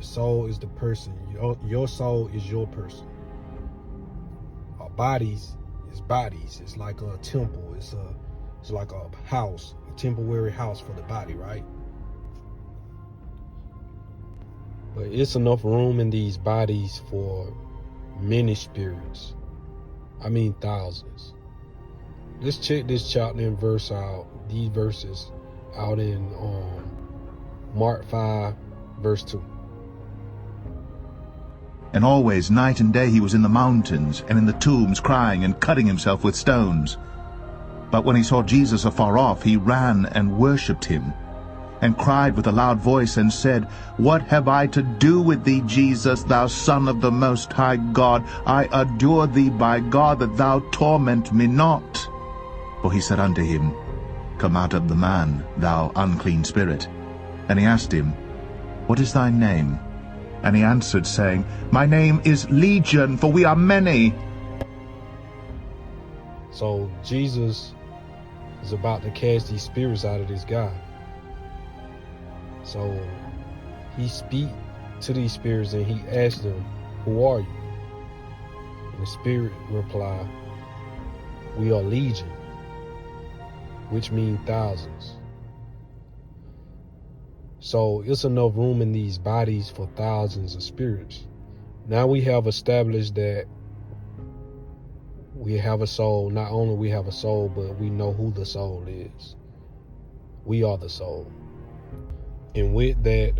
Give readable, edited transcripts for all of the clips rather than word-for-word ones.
soul is the person. Your soul is your person. Our bodies is bodies. It's like a temple. It's like a house, a temporary house for the body, right? But it's enough room in these bodies for many spirits. I mean thousands. Let's check this chapter and verse out, these verses out in Mark 5, verse 2. And always night and day he was in the mountains and in the tombs, crying and cutting himself with stones. But when he saw Jesus afar off, he ran and worshipped him, and cried with a loud voice, and said, What have I to do with thee, Jesus, thou Son of the Most High God? I adjure thee by God that thou torment me not. For he said unto him, Come out of the man, thou unclean spirit. And he asked him, What is thy name? And he answered, saying, My name is Legion, for we are many. So Jesus is about to cast these spirits out of this guy. So he speak to these spirits and he asked them, Who are you? And the spirit replied, We are legion, which means thousands. So it's enough room in these bodies for thousands of spirits. Now we have established that we have a soul. Not only we have a soul, but we know who the soul is. We are the soul. And with that,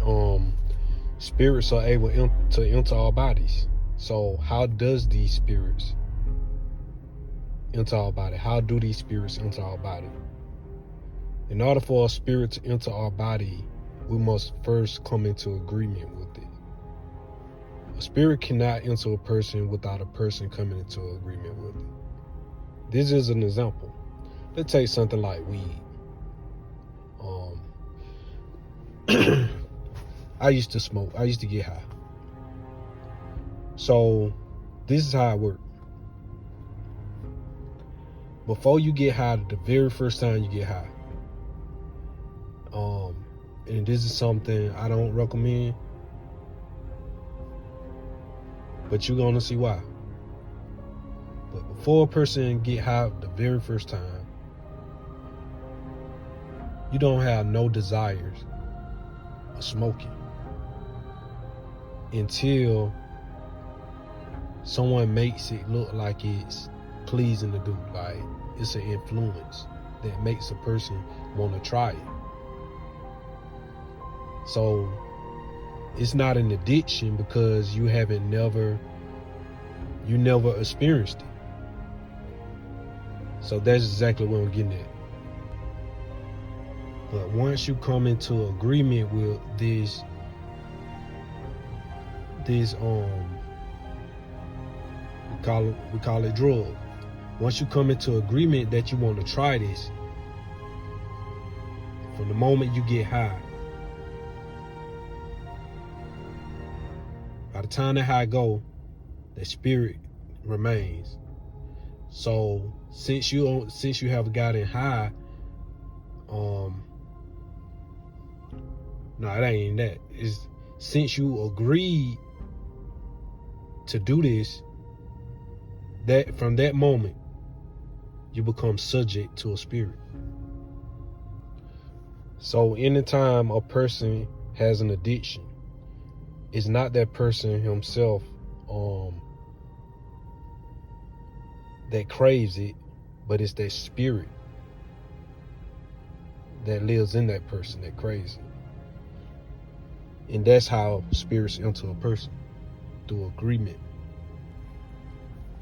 spirits are able to enter our bodies. So how does these spirits enter our body? How do these spirits enter our body? In order for a spirit to enter our body, we must first come into agreement with it. A spirit cannot enter a person without a person coming into agreement with it. This is an example. Let's take something like weed. I used to smoke. I used to get high. So this is how it works. Before you get high, the very first time you get high, and this is something I don't recommend, but you're gonna see why. But before a person get high the very first time, you don't have no desires of smoking until someone makes it look like it's pleasing to do, like it's an influence that makes a person want to try it. So it's not an addiction because you never experienced it. So that's exactly what I'm getting at. But once you come into agreement with this we call it drug. Once you come into agreement that you want to try this, from the moment you get high, by the time that high go, the spirit remains. So since you have gotten high, no, it ain't that. It's since you agreed to do this, that from that moment you become subject to a spirit. So anytime a person has an addiction, it's not that person himself that craves it, but it's that spirit that lives in that person that craves it. And that's how spirits enter a person, through agreement.